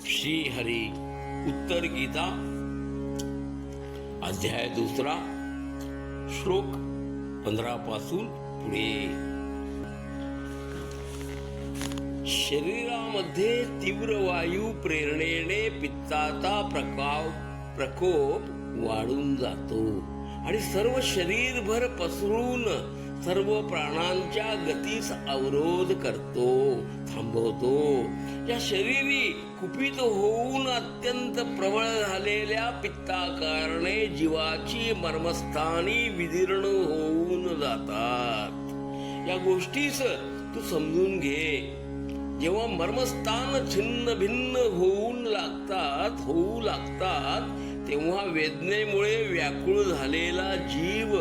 श्री हरी उत्तर गीता अध्याय 2 श्लोक 15 पासून पुढे. शरीरामध्ये तीव्र वायू प्रेरणेने पित्ताचा प्रकोप वाढून जातो आणि सर्व शरीरभर पसरून सर्व प्राणांच्या गतीस अवरोध करतो, थांबवतो. या शरीरी कुपित होऊन अत्यंत प्रबळ झालेल्या पित्ताकारणे जीवाची मर्मस्थानी विदीर्ण होऊन जातात. या गोष्टीस तू समजून घे. जेव्हा मर्मस्थान छिन्न भिन्न होऊ लागतात तेव्हा वेदनेमुळे व्याकुळ झालेला जीव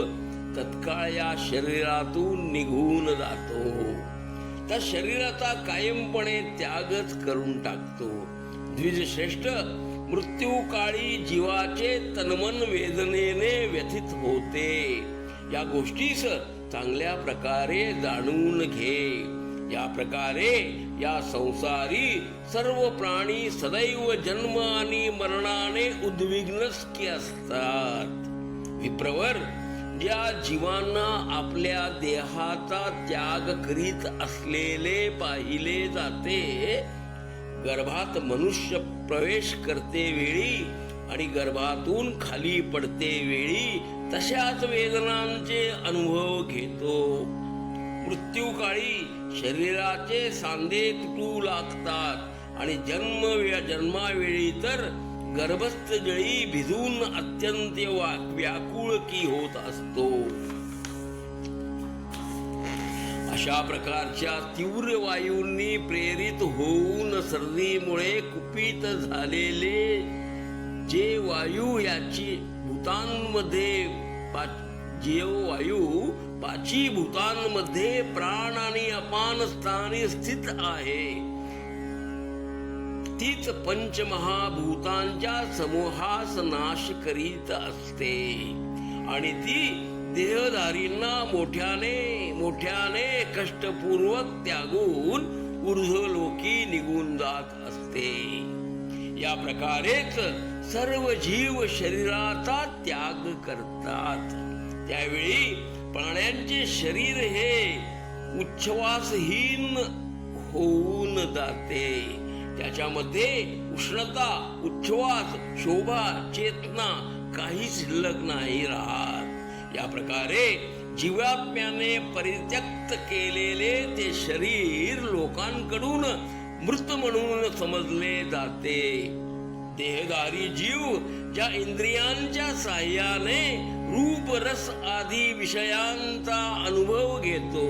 तत्काळ या शरीरातून निघून जातो. त्या शरीराचा कायमपणे त्यागच करून टाकतो. द्विजश्रेष्ठ, मृत्यूकाळी जीवाचे तनमन वेदनेने व्यथित होते. या गोष्टीस चांगल्या प्रकारे जाणून घे. या प्रकारे या संसारी सर्व प्राणी सदैव जन्म आणि मरणाने उद्विग्नस्की असतात. विप्रवर, ज्या जीवांना आपल्या देहाचा त्याग करीत असलेले पाहिले जाते, गर्भात मनुष्य प्रवेश करते वेळी आणि गर्भातून खाली पडते वेळी तशाच वेदनांचे अनुभव घेतो. मृत्यूकाळी शरीराचे सांधे तुटू लागतात आणि जन्मावेळी तर गर्भस्थ जळी भिजून अत्यंत व्याकुळ की होत असतो. अशा प्रकारच्या तीव्र वायूंनी प्रेरित होऊन सर्दीमुळे कुपित झालेले जे वायू याची पाची भूतांमध्ये प्राण आणि अपान स्थानी स्थित आहे, तीच पंचमहाभूतांच्या समूहास नाश करीत असते आणि ती देहधारींना मोठ्याने कष्टपूर्वक त्यागून ऊर्ध्वलोकी निघून जात असते. या प्रकारेच सर्व जीव शरीराचा त्याग करतात. त्यावेळी प्राण्यांचे शरीर हे उच्छ्वासहीन होऊन जाते. त्याच्यामध्ये उष्णता, उच्छ्वास, शोभा, चेतना काही शिल्लक नाही राहत. या प्रकारे जीवात्म्याने परित्यक्त केलेले ते शरीर लोकांकडून मृत म्हणून समजले जाते. देहधारी जीव ज्या इंद्रियांच्या साह्याने रूप, रस आदी विषयांचा अनुभव घेतो,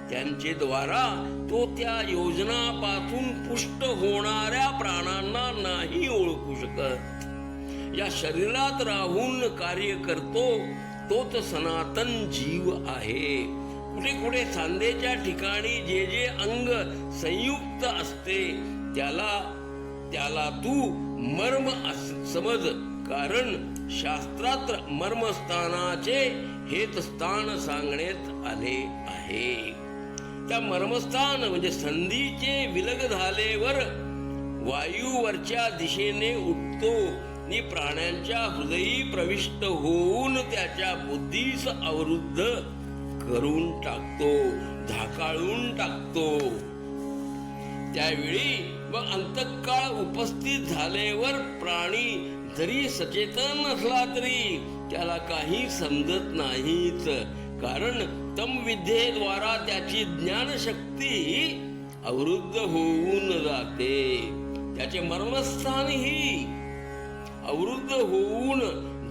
त्यांचे द्वारा तो त्या योजनापासून पुष्ट होणाऱ्या प्राणांना नाही ओळखू शकत. या शरीरात राहून कार्य करतो तोच सनातन जीव आहे. कुठे कुठे सांधेच्या ठिकाणी जे अंग संयुक्त असते त्याला तू मर्म समज, कारण शास्त्रात मर्मस्थानाचे हेत स्थान सांगण्यात आले आहे. त्या मर्मस्थान म्हणजे संधीचे विलग झालेवर वायू वरच्या दिशेने उठतो आणि प्राण्यांच्या हृदयी प्रविष्ट होऊन त्याच्या बुद्धीस अवरुद्ध करून टाकतो, धाकाळून टाकतो. त्यावेळी व अंतकाळ उपस्थित झाल्यावर प्राणी जरी सचेतन असला तरी त्याला काही समजत नाहीच, कारण तम विद्येद्वारा त्याची ज्ञानशक्ती अवरुद्ध होऊन जाते. त्याचे मर्मस्थानही अवरुद्ध होऊन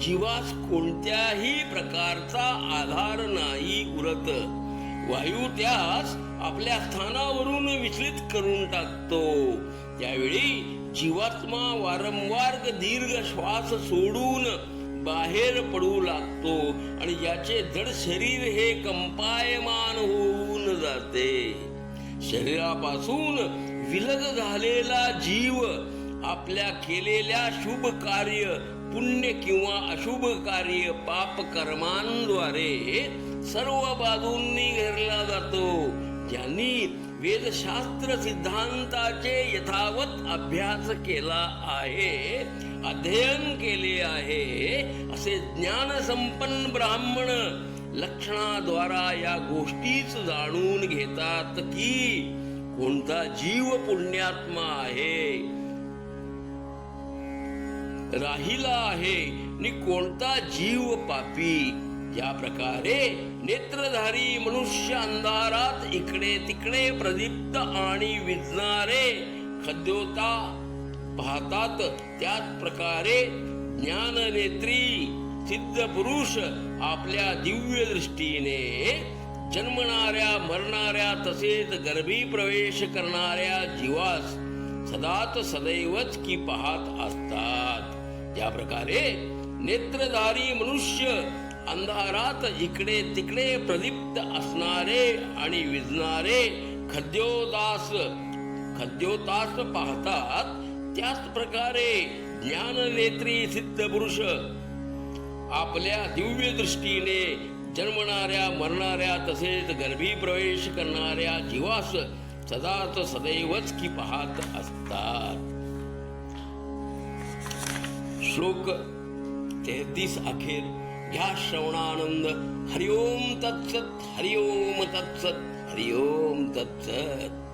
जीवास कोणत्याही प्रकारचा आधार नाही उरत. वायू त्यास आपल्या स्थानावरून विचलित करून टाकतो. त्यावेळी जीवात्मा वारंवार दीर्घ श्वास सोडून बाहेर पडू लागतो आणि याचे जड शरीर हे कंपायमान होऊन जाते. शरीरापासून विलग झालेला जीव आपल्या केलेल्या शुभ कार्य, पुण्य किंवा अशुभ कार्य, पाप कर्मांद्वारे सर्व बाजूंनी घेरला जातो. ज्यांनी वेदशास्त्र सिद्धांताचे यथावत अभ्यास केला आहे, अध्ययन केले आहे, असे ज्ञान संपन्न ब्राह्मण लक्षणाद्वारा या गोष्टीच जाणून घेतात की कोणता जीव पुण्यात्मा आहे, राहिला आहे आणि कोणता जीव पापी. या प्रकारे नेत्रधारी मनुष्य अंधारात इकडे तिकडे प्रदीप्त आणि विझणारे खद्योता पाहतात, त्याच प्रकारे ज्ञाननेत्री सिद्ध पुरुष आपल्या दिव्य दृष्टीने जन्मणाऱ्या मरणाऱ्या तसेच गर्भी प्रवेश करणाऱ्या जीवास सदाच सदैवच की पाहत असतात. त्या प्रकारे नेत्रधारी मनुष्य अंधारात इकडे तिकडे प्रदीप्त असणारे आणि विझणारे खद्योतास पाहतात, त्याच प्रकारे ज्ञाननेत्री सिद्ध पुरुष आपल्या दिव्य दृष्टीने जन्मणाऱ्या मरणाऱ्या तसेच गर्भी प्रवेश करणाऱ्या जीवास सदाच सदैवच की पाहत असतात. श्लोक 33 अखेर. घ्या श्रवणानंद. हरिओम तत्सत, हरिओम तत्सत, हरिओम तत्सत.